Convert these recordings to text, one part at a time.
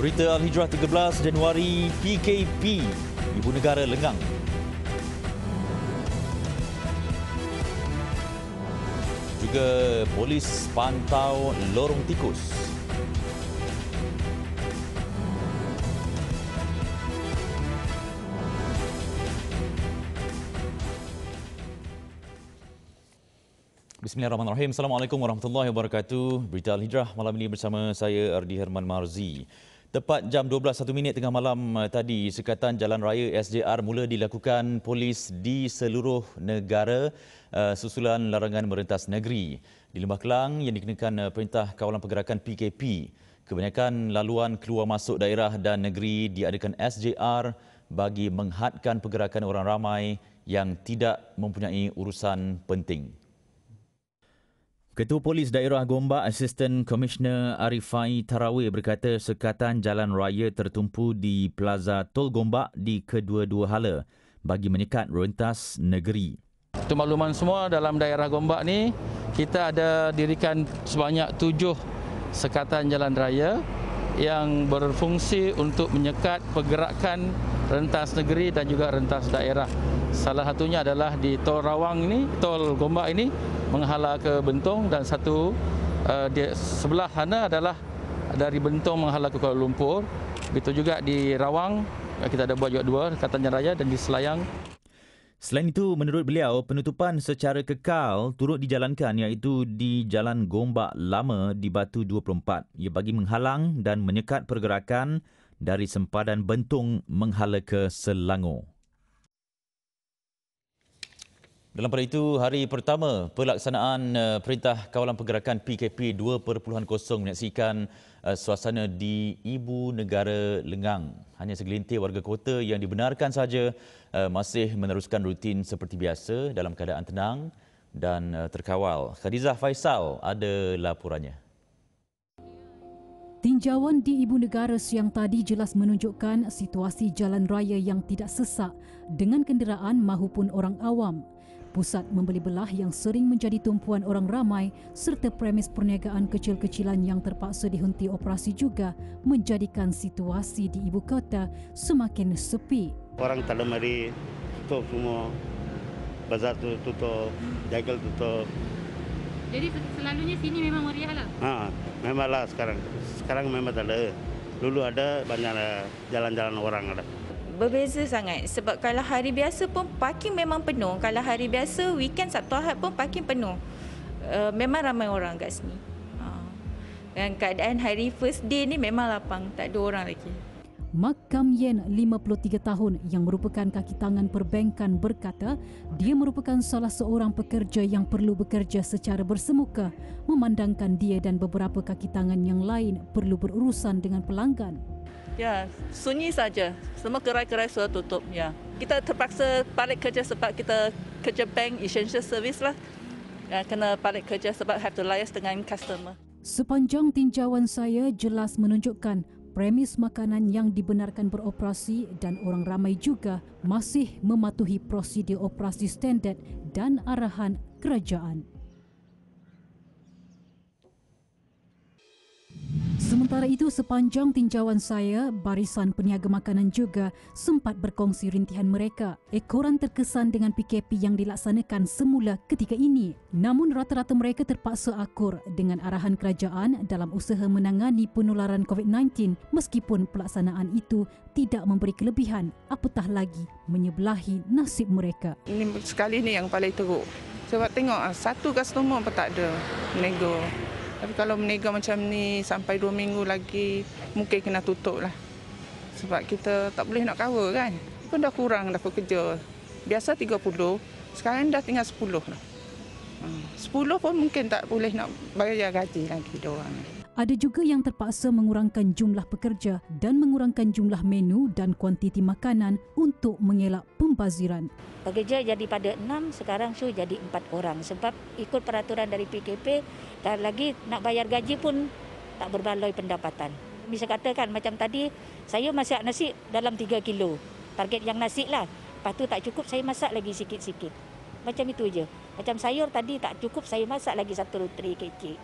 Berita Al-Hijrah 13 Januari, PKP, Ibu Negara lengang. Juga polis pantau lorong tikus. Bismillahirrahmanirrahim. Assalamualaikum warahmatullahi wabarakatuh. Berita Al-Hijrah malam ini bersama saya Ardi Herman Marzi. Tepat jam 12:01 tengah malam tadi, sekatan jalan raya SJR mula dilakukan polis di seluruh negara susulan larangan merentas negeri. Di Lembah Kelang yang dikenakan Perintah Kawalan Pergerakan PKP, kebanyakan laluan keluar masuk daerah dan negeri diadakan SJR bagi menghadkan pergerakan orang ramai yang tidak mempunyai urusan penting. Ketua Polis Daerah Gombak, Asisten Komisioner Arifai Tarawih berkata sekatan jalan raya tertumpu di Plaza Tol Gombak di kedua-dua hala bagi menyekat rentas negeri. Untuk makluman semua, dalam daerah Gombak ni kita ada dirikan sebanyak 7 sekatan jalan raya yang berfungsi untuk menyekat pergerakan rentas negeri dan juga rentas daerah. Salah satunya adalah di Tol Rawang ini, Tol Gombak ini menghala ke Bentong, dan satu di sebelah sana adalah dari Bentong menghala ke Kuala Lumpur. Begitu juga di Rawang kita ada buat juga 2 sekatan jalan raya, dan di Selayang. Selain itu, menurut beliau, penutupan secara kekal turut dijalankan iaitu di Jalan Gombak Lama di Batu 24. Ia bagi menghalang dan menyekat pergerakan dari sempadan Bentong menghala ke Selangor. Dalam pada itu, hari pertama pelaksanaan Perintah Kawalan Pergerakan PKP 2.0 menyaksikan suasana di Ibu Negara lengang. Hanya segelintir warga kota yang dibenarkan saja masih meneruskan rutin seperti biasa dalam keadaan tenang dan terkawal. Khadijah Faisal ada laporannya. Tinjauan di Ibu Negara siang tadi jelas menunjukkan situasi jalan raya yang tidak sesak dengan kenderaan mahupun orang awam. Pusat membeli belah yang sering menjadi tumpuan orang ramai serta premis perniagaan kecil-kecilan yang terpaksa dihenti operasi juga menjadikan situasi di ibu kota semakin sepi. Orang tak ada mari, tutup semua. Bazar tutup, jagal tutup. Jadi selalunya sini memang meriah lah? Memanglah sekarang. Sekarang memang tak ada. Dulu ada banyak jalan-jalan orang ada. Berbeza sangat sebab kalau hari biasa pun parking memang penuh. Kalau hari biasa, weekend Sabtu Ahad pun parking penuh. Memang ramai orang kat sini. Dan keadaan hari first day ni memang lapang, tak ada orang lagi. Mak Kam Yen, 53 tahun, yang merupakan kaki tangan perbankan berkata dia merupakan salah seorang pekerja yang perlu bekerja secara bersemuka memandangkan dia dan beberapa kaki tangan yang lain perlu berurusan dengan pelanggan. Ya, sunyi saja. Semua gerai-gerai sudah tutup. Ya, kita terpaksa balik kerja sebab kita kerja bank essential service lah. Ya, kena balik kerja sebab have to liaise dengan customer. Sepanjang tinjauan saya jelas menunjukkan premis makanan yang dibenarkan beroperasi dan orang ramai juga masih mematuhi prosedur operasi standard dan arahan kerajaan. Sementara itu, sepanjang tinjauan saya, barisan peniaga makanan juga sempat berkongsi rintihan mereka. Ekoran terkesan dengan PKP yang dilaksanakan semula ketika ini. Namun rata-rata mereka terpaksa akur dengan arahan kerajaan dalam usaha menangani penularan COVID-19 meskipun pelaksanaan itu tidak memberi kelebihan, apatah lagi menyebelahi nasib mereka. Ini sekali ni yang paling teruk. Sebab tengok satu customer pun tak ada menego. Tapi kalau menega macam ni sampai 2 minggu lagi, mungkin kena tutup lah. Sebab kita tak boleh nak cover kan. Pun dah kurang dah pekerja. Biasa 30, sekarang dah tinggal 10 lah. 10 pun mungkin tak boleh nak bayar gaji lagi diorang. Ada juga yang terpaksa mengurangkan jumlah pekerja dan mengurangkan jumlah menu dan kuantiti makanan untuk mengelak pembaziran. Pekerja jadi pada 6, sekarang jadi 4 orang sebab ikut peraturan dari PKP dan lagi nak bayar gaji pun tak berbaloi pendapatan. Bisa katakan macam tadi saya masak nasi dalam 3 kilo. Target yang nasi lah. Lepas tu tak cukup saya masak lagi sikit-sikit. Macam itu je. Macam sayur tadi tak cukup saya masak lagi 1 tray kecil.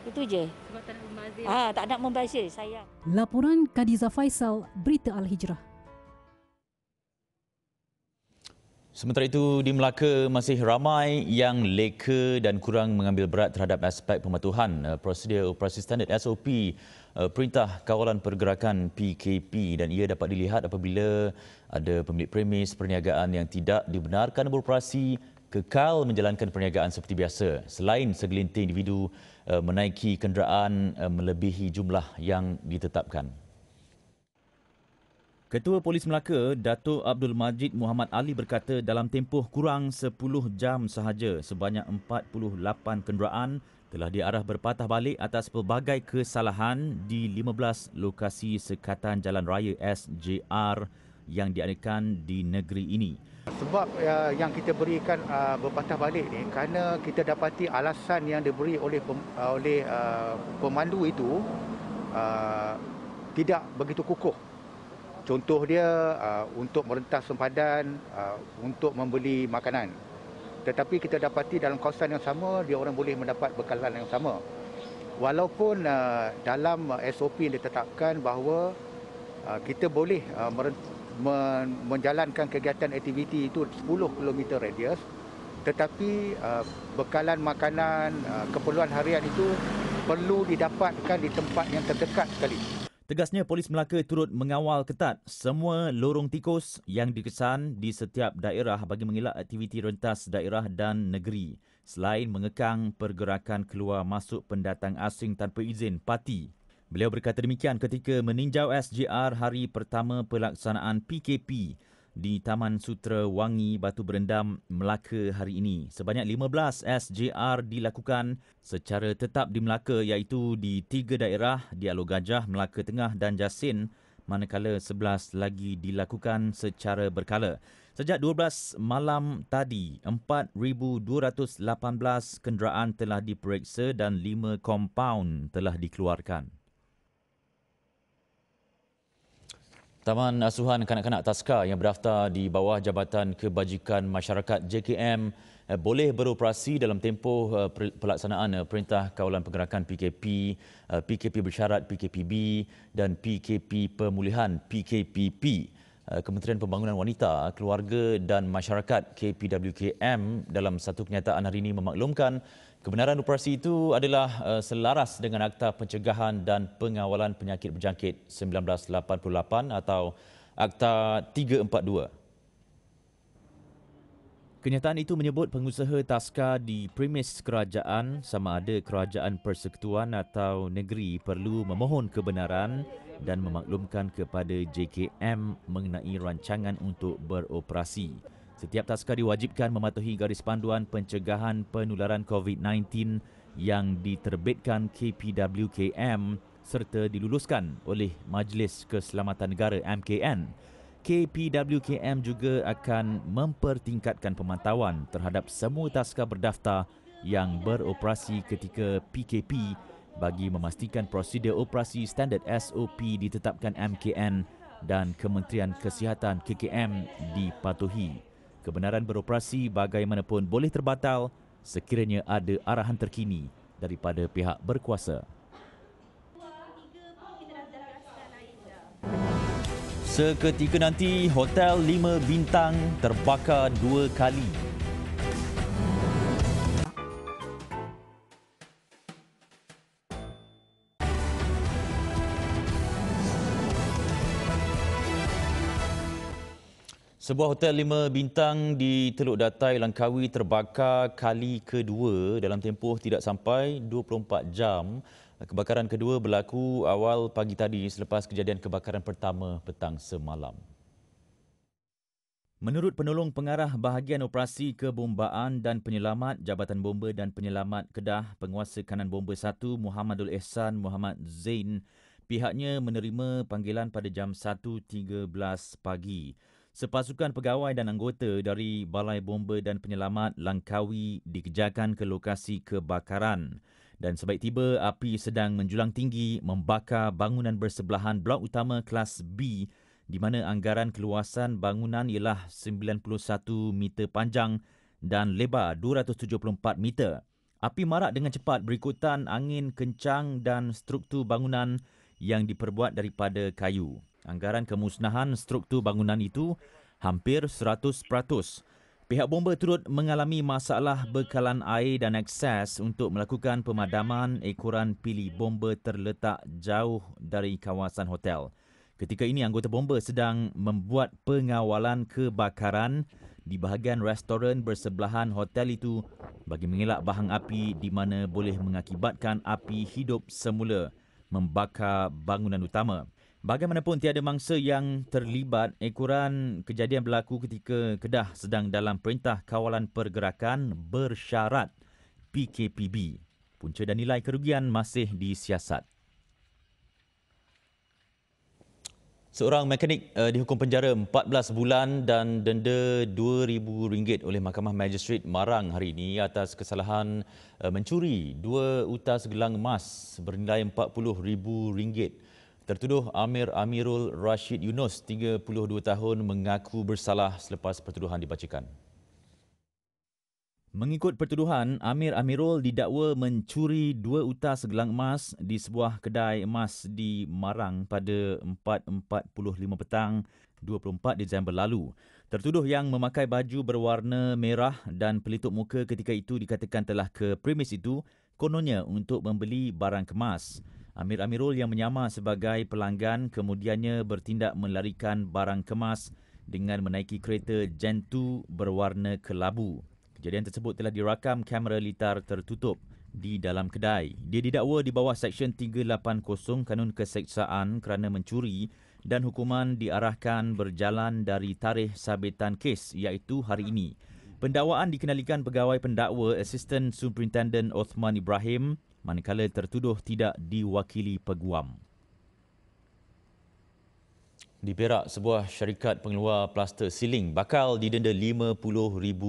Itu je. Sebab tak nak membazir. Tak nak membazir, sayang. Laporan Khadiza Faisal, Berita Al-Hijrah. Sementara itu, di Melaka masih ramai yang leka dan kurang mengambil berat terhadap aspek pematuhan prosedur operasi standard SOP Perintah Kawalan Pergerakan PKP, dan ia dapat dilihat apabila ada pemilik premis perniagaan yang tidak dibenarkan beroperasi kekal menjalankan perniagaan seperti biasa selain segelintir individu menaiki kenderaan melebihi jumlah yang ditetapkan. Ketua Polis Melaka, Datuk Abdul Majid Muhammad Ali berkata dalam tempoh kurang 10 jam sahaja sebanyak 48 kenderaan telah diarah berpatah balik atas pelbagai kesalahan di 15 lokasi sekatan jalan raya SJR yang diadakan di negeri ini. Sebab yang kita berikan berpatah balik ni kerana kita dapati alasan yang diberi oleh pemandu itu tidak begitu kukuh. Contoh dia untuk merentas sempadan, untuk membeli makanan. Tetapi kita dapati dalam kawasan yang sama, dia orang boleh mendapat bekalan yang sama. Walaupun dalam SOP yang ditetapkan bahawa kita boleh menjalankan kegiatan aktiviti itu 10 km radius, tetapi bekalan makanan, keperluan harian itu perlu didapatkan di tempat yang terdekat sekali. Tegasnya, Polis Melaka turut mengawal ketat semua lorong tikus yang dikesan di setiap daerah bagi mengelak aktiviti rentas daerah dan negeri, selain mengekang pergerakan keluar masuk pendatang asing tanpa izin parti. Beliau berkata demikian ketika meninjau SJR hari pertama pelaksanaan PKP di Taman Sutera Wangi, Batu Berendam, Melaka hari ini. Sebanyak 15 SJR dilakukan secara tetap di Melaka, iaitu di 3 daerah di Alor Gajah, Melaka Tengah dan Jasin, manakala 11 lagi dilakukan secara berkala. Sejak 12 malam tadi, 4,218 kenderaan telah diperiksa dan 5 kompaun telah dikeluarkan. Taman Asuhan Kanak-Kanak Taska yang berdaftar di bawah Jabatan Kebajikan Masyarakat JKM boleh beroperasi dalam tempoh pelaksanaan Perintah Kawalan Pergerakan PKP, PKP Bersyarat PKPB dan PKP Pemulihan PKPP. Kementerian Pembangunan Wanita, Keluarga dan Masyarakat KPWKM dalam satu kenyataan hari ini memaklumkan kebenaran operasi itu adalah selaras dengan Akta Pencegahan dan Pengawalan Penyakit Berjangkit 1988 atau Akta 342. Kenyataan itu menyebut pengusaha taska di premis kerajaan, sama ada kerajaan persekutuan atau negeri, perlu memohon kebenaran dan memaklumkan kepada JKM mengenai rancangan untuk beroperasi. Setiap taska diwajibkan mematuhi garis panduan pencegahan penularan COVID-19 yang diterbitkan KPWKM serta diluluskan oleh Majlis Keselamatan Negara MKN. KPWKM juga akan mempertingkatkan pemantauan terhadap semua taska berdaftar yang beroperasi ketika PKP bagi memastikan prosedur operasi standard SOP ditetapkan MKN dan Kementerian Kesihatan KKM dipatuhi. Kebenaran beroperasi bagaimanapun boleh terbatal sekiranya ada arahan terkini daripada pihak berkuasa. Seketika nanti, Hotel 5 Bintang terbakar 2 kali. Sebuah hotel 5 bintang di Teluk Datai, Langkawi terbakar kali kedua dalam tempoh tidak sampai 24 jam. Kebakaran kedua berlaku awal pagi tadi selepas kejadian kebakaran pertama petang semalam. Menurut penolong pengarah bahagian operasi kebombaan dan penyelamat Jabatan Bomba dan Penyelamat Kedah, Penguasa Kanan Bomba 1 Muhammadul Ehsan Muhammad Zain, pihaknya menerima panggilan pada jam 1.13 pagi. Sepasukan pegawai dan anggota dari Balai Bomba dan Penyelamat Langkawi dikejarkan ke lokasi kebakaran. Dan sebaik tiba, api sedang menjulang tinggi membakar bangunan bersebelahan blok utama kelas B di mana anggaran keluasan bangunan ialah 91 meter panjang dan lebar 274 meter. Api marak dengan cepat berikutan angin kencang dan struktur bangunan yang diperbuat daripada kayu. Anggaran kemusnahan struktur bangunan itu hampir 100%. Pihak bomba turut mengalami masalah bekalan air dan akses untuk melakukan pemadaman ekoran pili bomba terletak jauh dari kawasan hotel. Ketika ini, anggota bomba sedang membuat pengawalan kebakaran di bahagian restoran bersebelahan hotel itu bagi mengelak bahang api di mana boleh mengakibatkan api hidup semula membakar bangunan utama. Bagaimanapun, tiada mangsa yang terlibat. Ekoran kejadian berlaku ketika Kedah sedang dalam Perintah Kawalan Pergerakan bersyarat PKPB. Punca dan nilai kerugian masih disiasat. Seorang mekanik dihukum penjara 14 bulan dan denda RM2,000 oleh Mahkamah Magistrate Marang hari ini atas kesalahan mencuri 2 utas gelang emas bernilai RM40,000. Tertuduh Amir Amirul Rashid Yunus, 32 tahun, mengaku bersalah selepas pertuduhan dibacakan. Mengikut pertuduhan, Amir Amirul didakwa mencuri 2 utas gelang emas di sebuah kedai emas di Marang pada 4.45 petang 24 Disember lalu. Tertuduh yang memakai baju berwarna merah dan pelitup muka ketika itu dikatakan telah ke premis itu kononnya untuk membeli barang kemas. Amir Amirul yang menyamar sebagai pelanggan kemudiannya bertindak melarikan barang kemas dengan menaiki kereta Gentoo berwarna kelabu. Kejadian tersebut telah dirakam kamera litar tertutup di dalam kedai. Dia didakwa di bawah Seksyen 380 Kanun Keseksaan kerana mencuri dan hukuman diarahkan berjalan dari tarikh sabitan kes iaitu hari ini. Pendakwaan dikenalikan pegawai pendakwa Assistant Superintendent Othman Ibrahim manakala tertuduh tidak diwakili peguam. Di Perak, sebuah syarikat pengeluar plaster siling bakal didenda RM50,000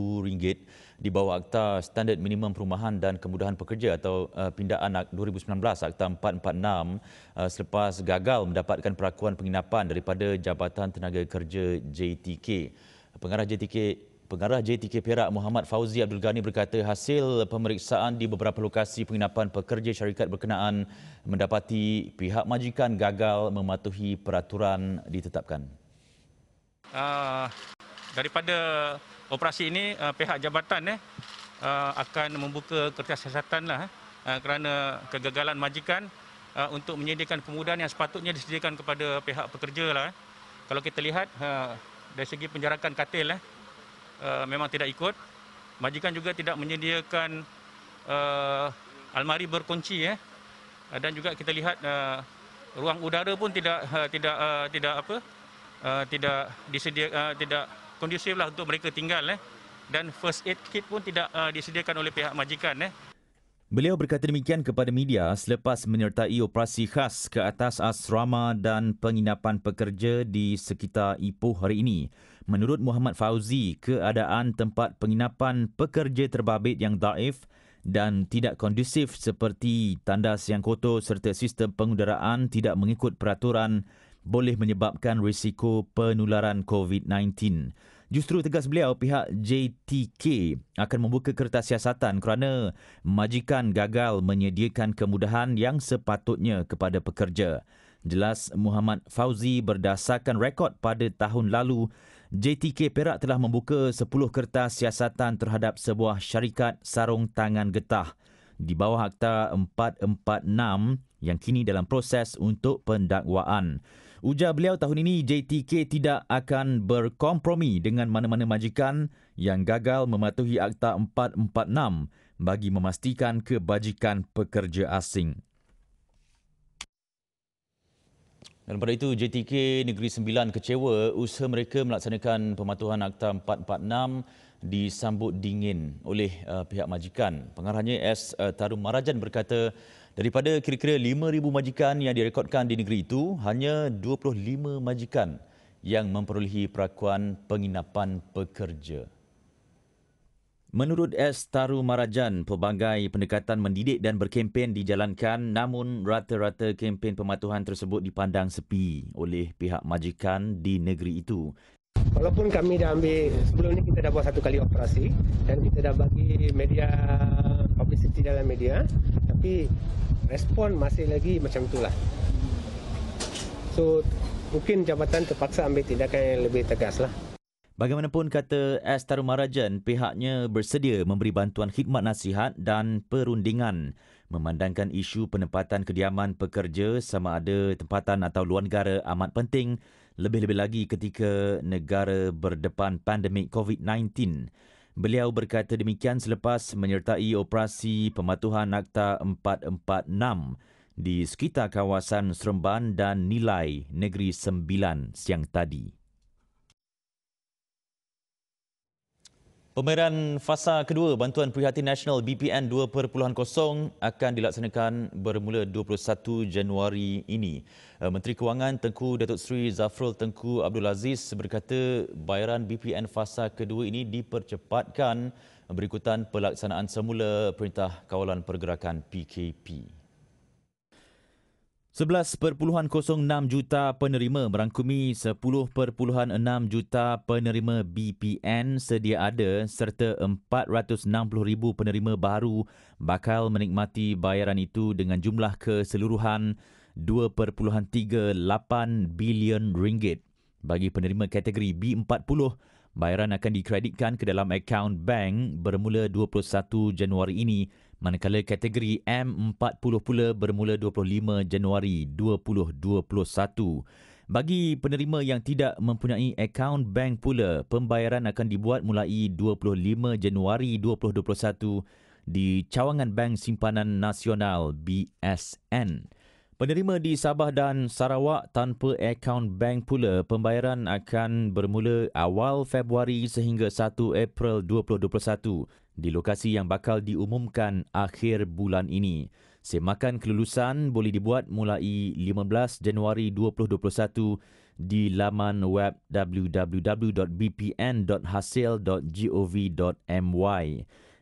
di bawah Akta Standard Minimum Perumahan dan Kemudahan Pekerja atau Pindaan 2019 Akta 446 selepas gagal mendapatkan perakuan penginapan daripada Jabatan Tenaga Kerja JTK. Pengarah JTK Perak Muhammad Fauzi Abdul Ghani berkata hasil pemeriksaan di beberapa lokasi penginapan pekerja syarikat berkenaan mendapati pihak majikan gagal mematuhi peraturan ditetapkan. Daripada operasi ini, pihak jabatan akan membuka kertas siasatan kerana kegagalan majikan untuk menyediakan kemudahan yang sepatutnya disediakan kepada pihak pekerja. Kalau kita lihat dari segi penjarakan katil, memang tidak ikut. Majikan juga tidak menyediakan almari berkunci dan juga kita lihat ruang udara pun tidak kondusif untuk mereka tinggal dan first aid kit pun tidak disediakan oleh pihak majikan. Beliau berkata demikian kepada media selepas menyertai operasi khas ke atas asrama dan penginapan pekerja di sekitar Ipoh hari ini. Menurut Muhammad Fauzi, keadaan tempat penginapan pekerja terbabit yang daif dan tidak kondusif seperti tandas yang kotor serta sistem pengudaraan tidak mengikut peraturan boleh menyebabkan risiko penularan COVID-19. Justru tegas beliau, pihak JTK akan membuka kertas siasatan kerana majikan gagal menyediakan kemudahan yang sepatutnya kepada pekerja. Jelas Muhammad Fauzi, berdasarkan rekod pada tahun lalu, JTK Perak telah membuka 10 kertas siasatan terhadap sebuah syarikat sarung tangan getah di bawah Akta 446 yang kini dalam proses untuk pendakwaan. Ujar beliau, tahun ini JTK tidak akan berkompromi dengan mana-mana majikan yang gagal mematuhi Akta 446 bagi memastikan kebajikan pekerja asing. Dan pada itu, JTK Negeri Sembilan kecewa usaha mereka melaksanakan pematuhan Akta 446 disambut dingin oleh pihak majikan. Pengarahnya S. Tarum Marajan berkata, daripada kira-kira 5,000 majikan yang direkodkan di negeri itu, hanya 25 majikan yang memperolehi perakuan penginapan pekerja. Menurut S. Tarum Marajan, pelbagai pendekatan mendidik dan berkempen dijalankan, namun rata-rata kempen pematuhan tersebut dipandang sepi oleh pihak majikan di negeri itu. Walaupun kami dah ambil, sebelum ni kita dah buat 1 kali operasi dan kita dah bagi media publicity dalam media, tapi respon masih lagi macam itulah. So mungkin jabatan terpaksa ambil tindakan yang lebih tegas lah. Bagaimanapun, kata S. Tarumarajan, pihaknya bersedia memberi bantuan khidmat nasihat dan perundingan memandangkan isu penempatan kediaman pekerja sama ada tempatan atau luar negara amat penting, lebih-lebih lagi ketika negara berdepan pandemik COVID-19. Beliau berkata demikian selepas menyertai operasi pematuhan Akta 446 di sekitar kawasan Seremban dan Nilai, Negeri Sembilan siang tadi. Pembayaran fasa kedua Bantuan Prihatin Nasional BPN 2.0 akan dilaksanakan bermula 21 Januari ini. Menteri Kewangan Tengku Datuk Seri Zafrul Tengku Abdul Aziz berkata bayaran BPN fasa kedua ini dipercepatkan berikutan pelaksanaan semula Perintah Kawalan Pergerakan PKP. 11.06 juta penerima merangkumi 10.6 juta penerima BPN sedia ada serta 460,000 penerima baru bakal menikmati bayaran itu dengan jumlah keseluruhan 2.38 bilion ringgit. Bagi penerima kategori B40, bayaran akan dikreditkan ke dalam akaun bank bermula 21 Januari ini, manakala kategori M40 pula bermula 25 Januari 2021. Bagi penerima yang tidak mempunyai akaun bank pula, pembayaran akan dibuat mulai 25 Januari 2021 di cawangan Bank Simpanan Nasional BSN. Penerima di Sabah dan Sarawak tanpa akaun bank pula, pembayaran akan bermula awal Februari sehingga 1 April 2021 di lokasi yang bakal diumumkan akhir bulan ini. Semakan kelulusan boleh dibuat mulai 15 Januari 2021 di laman web www.bpn.hasil.gov.my.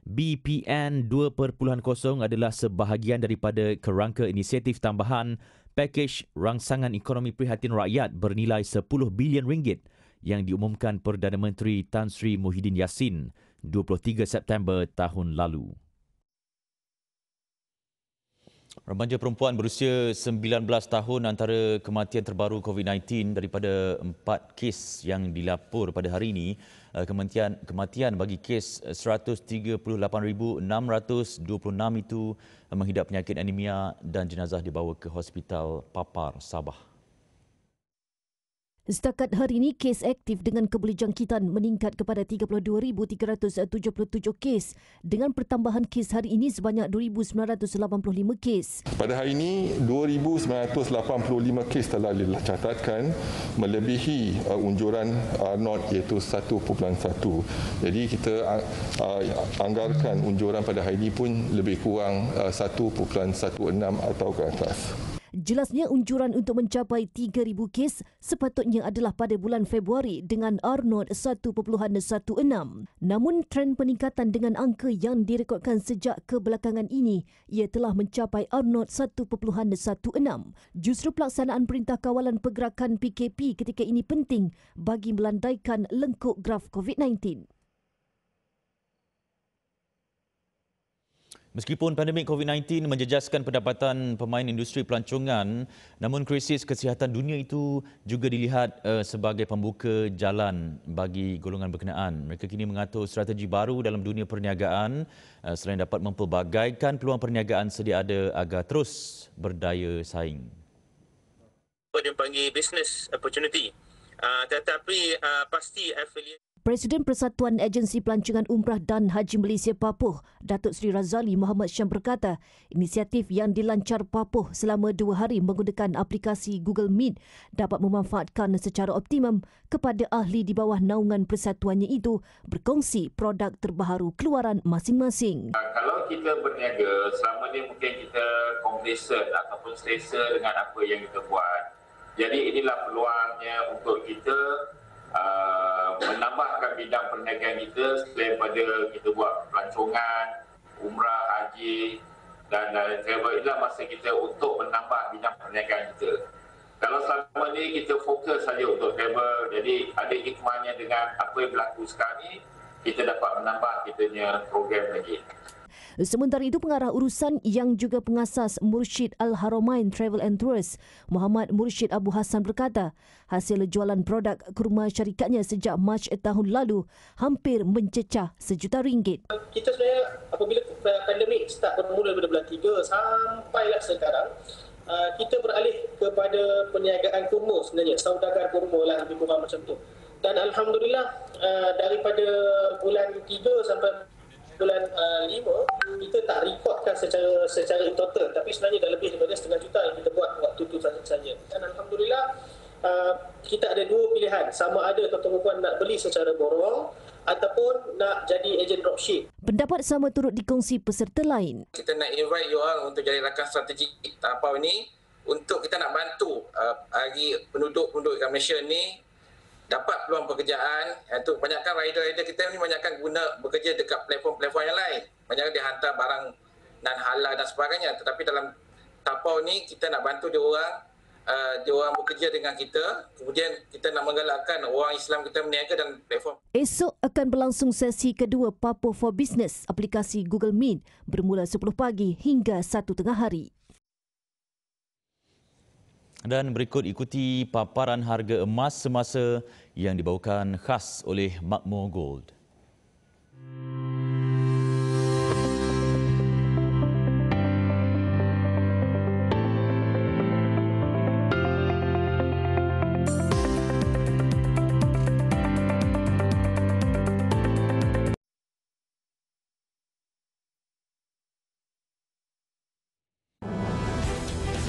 BPN 2.0 adalah sebahagian daripada kerangka inisiatif tambahan pakej rangsangan ekonomi prihatin rakyat bernilai 10 bilion ringgit yang diumumkan Perdana Menteri Tan Sri Muhyiddin Yassin 23 September tahun lalu. Remaja perempuan berusia 19 tahun antara kematian terbaru COVID-19 daripada 4 kes yang dilapor pada hari ini. Kematian bagi kes 138,626 itu menghidap penyakit anemia dan jenazah dibawa ke Hospital Papar, Sabah. Setakat hari ini, kes aktif dengan kebolehjangkitan meningkat kepada 32,377 kes dengan pertambahan kes hari ini sebanyak 2,985 kes. Pada hari ini, 2,985 kes telah dicatatkan melebihi unjuran R0 iaitu 1.1. Jadi kita anggarkan unjuran pada hari ini pun lebih kurang 1.16 atau ke atas. Jelasnya unjuran untuk mencapai 3,000 kes sepatutnya adalah pada bulan Februari dengan R0 1.16. Namun trend peningkatan dengan angka yang direkodkan sejak kebelakangan ini ia telah mencapai R0 1.16. Justru pelaksanaan Perintah Kawalan Pergerakan PKP ketika ini penting bagi melandaikan lengkuk graf COVID-19. Meskipun pandemik COVID-19 menjejaskan pendapatan pemain industri pelancongan, namun krisis kesihatan dunia itu juga dilihat sebagai pembuka jalan bagi golongan berkenaan. Mereka kini mengatur strategi baru dalam dunia perniagaan selain dapat mempelbagaikan peluang perniagaan sedia ada agar terus berdaya saing. Dia panggil business opportunity, tetapi pasti affiliate. Presiden Persatuan Agensi Pelancongan Umrah dan Haji Malaysia Papuh, Datuk Seri Razali Muhammad Syam berkata, inisiatif yang dilancar Papuh selama 2 hari menggunakan aplikasi Google Meet dapat memanfaatkan secara optimum kepada ahli di bawah naungan persatuannya itu berkongsi produk terbaru keluaran masing-masing. Kalau kita berniaga, selama ni mungkin kita complacent ataupun selesa dengan apa yang kita buat. Jadi inilah peluangnya untuk kita menambahkan bidang perniagaan kita selain pada kita buat pelancongan, umrah, haji dan travel. Inilah masa kita untuk menambah bidang perniagaan kita. Kalau selama ni kita fokus saja untuk travel, jadi ada hikmahnya dengan apa yang berlaku sekarang ni, kita dapat menambah kitanya program lagi. Sementara itu, pengarah urusan yang juga pengasas Mursyid Al-Haramain Travel and Tours, Muhammad Mursyid Abu Hassan berkata, hasil jualan produk kurma syarikatnya sejak Mac tahun lalu hampir mencecah RM1 juta. Kita sebenarnya apabila pandemik start bermula pada bulan 3 sampailah sekarang, kita beralih kepada perniagaan kurma sebenarnya, saudagar kurma lah lebih kurang macam tu. Dan Alhamdulillah daripada bulan 3 sampai bulan 5 kita tak rekodkan secara in total, tapi sebenarnya dah lebih daripada RM1.5 juta yang kita buat waktu tu saja. Dan Alhamdulillah kita ada dua pilihan, sama ada tuan-tuan puan nak beli secara borong ataupun nak jadi ejen dropship. Pendapat sama turut dikongsi peserta lain. Kita nak invite you all untuk jadi rakan strategi tapau ini untuk kita nak bantu bagi penduduk-penduduk kat Malaysia ni dapat peluang pekerjaan. Itu banyakkan rider-rider kita ni banyakkan guna bekerja dekat platform-platform yang lain. Banyakkan dia hantar barang non halal dan sebagainya. Tetapi dalam tapau ni kita nak bantu dia orang bekerja dengan kita. Kemudian kita nak menggalakkan orang Islam kita berniaga dalam platform. Esok akan berlangsung sesi kedua Papo for Business aplikasi Google Meet bermula 10 pagi hingga 1 tengah hari. Dan berikut ikuti paparan harga emas semasa yang dibawakan khas oleh Makmur Gold.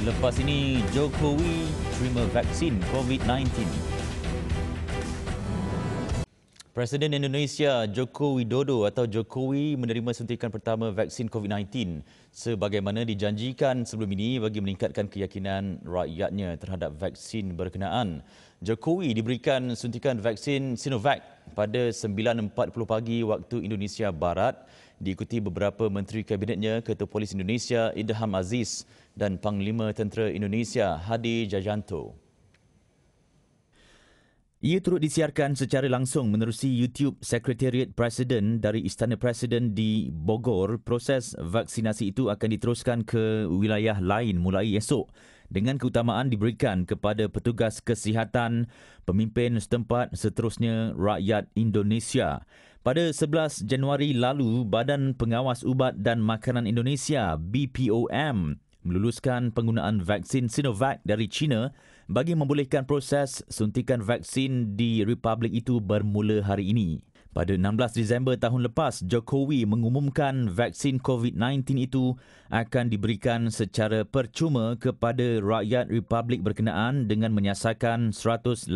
Selepas ini, Jokowi terima vaksin COVID-19. Presiden Indonesia Joko Widodo atau Jokowi menerima suntikan pertama vaksin COVID-19 sebagaimana dijanjikan sebelum ini bagi meningkatkan keyakinan rakyatnya terhadap vaksin berkenaan. Jokowi diberikan suntikan vaksin Sinovac pada 9.40 pagi waktu Indonesia Barat, diikuti beberapa menteri kabinetnya, Ketua Polis Indonesia Idham Aziz dan Panglima Tentera Indonesia Hadi Jajanto. Ia turut disiarkan secara langsung menerusi YouTube Sekretariat Presiden dari Istana Presiden di Bogor. Proses vaksinasi itu akan diteruskan ke wilayah lain mulai esok dengan keutamaan diberikan kepada petugas kesihatan, pemimpin setempat, seterusnya rakyat Indonesia. Pada 11 Januari lalu, Badan Pengawas Ubat dan Makanan Indonesia BPOM meluluskan penggunaan vaksin Sinovac dari China bagi membolehkan proses suntikan vaksin di republik itu bermula hari ini. Pada 16 Disember tahun lepas, Jokowi mengumumkan vaksin COVID-19 itu akan diberikan secara percuma kepada rakyat republik berkenaan dengan menyasarkan 182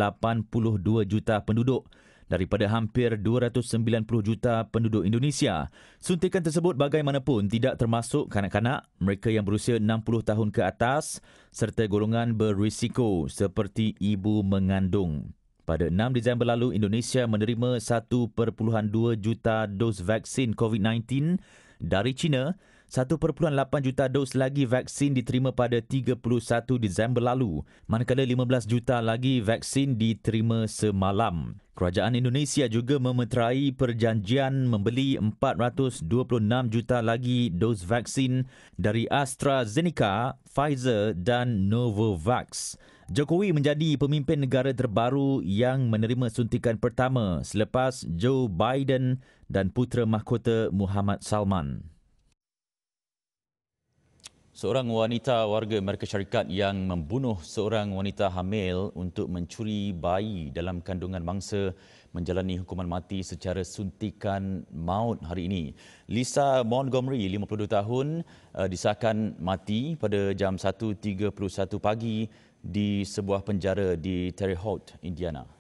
juta penduduk daripada hampir 290 juta penduduk Indonesia. Suntikan tersebut bagaimanapun tidak termasuk kanak-kanak, mereka yang berusia 60 tahun ke atas serta golongan berisiko seperti ibu mengandung. Pada 6 Disember lalu, Indonesia menerima 1.2 juta dos vaksin COVID-19 dari China. 1.8 juta dos lagi vaksin diterima pada 31 Disember lalu, manakala 15 juta lagi vaksin diterima semalam. Kerajaan Indonesia juga memeterai perjanjian membeli 426 juta lagi dos vaksin dari AstraZeneca, Pfizer dan Novavax. Jokowi menjadi pemimpin negara terbaru yang menerima suntikan pertama selepas Joe Biden dan putera mahkota Muhammad Salman. Seorang wanita warga Amerika Syarikat yang membunuh seorang wanita hamil untuk mencuri bayi dalam kandungan mangsa menjalani hukuman mati secara suntikan maut hari ini. Lisa Montgomery, 52 tahun, disahkan mati pada jam 1.31 pagi di sebuah penjara di Terre Haute, Indiana.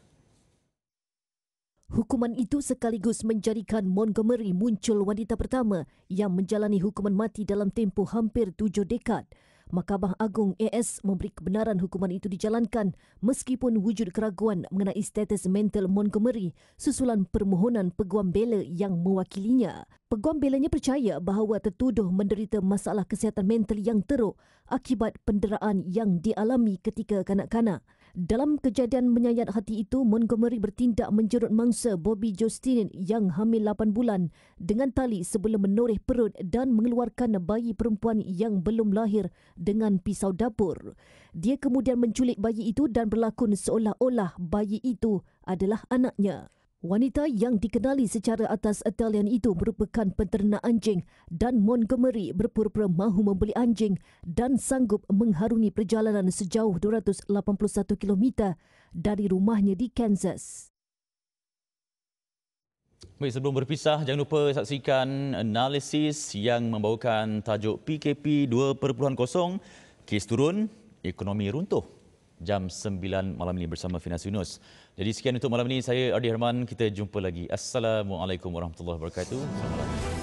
Hukuman itu sekaligus menjadikan Montgomery muncul wanita pertama yang menjalani hukuman mati dalam tempoh hampir 7 dekad. Mahkamah Agung AS memberi kebenaran hukuman itu dijalankan meskipun wujud keraguan mengenai status mental Montgomery susulan permohonan peguam bela yang mewakilinya. Peguam belanya percaya bahawa tertuduh menderita masalah kesihatan mental yang teruk akibat penderaan yang dialami ketika kanak-kanak. Dalam kejadian menyayat hati itu, Montgomery bertindak menjerut mangsa Bobby Justinian yang hamil 8 bulan dengan tali sebelum menoreh perut dan mengeluarkan bayi perempuan yang belum lahir dengan pisau dapur. Dia kemudian menculik bayi itu dan berlakon seolah-olah bayi itu adalah anaknya. Wanita yang dikenali secara atas talian itu merupakan penternak anjing dan Montgomery berpura-pura mahu membeli anjing dan sanggup mengharungi perjalanan sejauh 281 km dari rumahnya di Kansas. Baik, sebelum berpisah, jangan lupa saksikan analisis yang membawakan tajuk PKP 2.0, kes turun, ekonomi runtuh. Jam 9 malam ini bersama Finas Yunus. Jadi sekian untuk malam ini. Saya Ardi Herman. Kita jumpa lagi. Assalamualaikum warahmatullahi wabarakatuh. Selamat malam.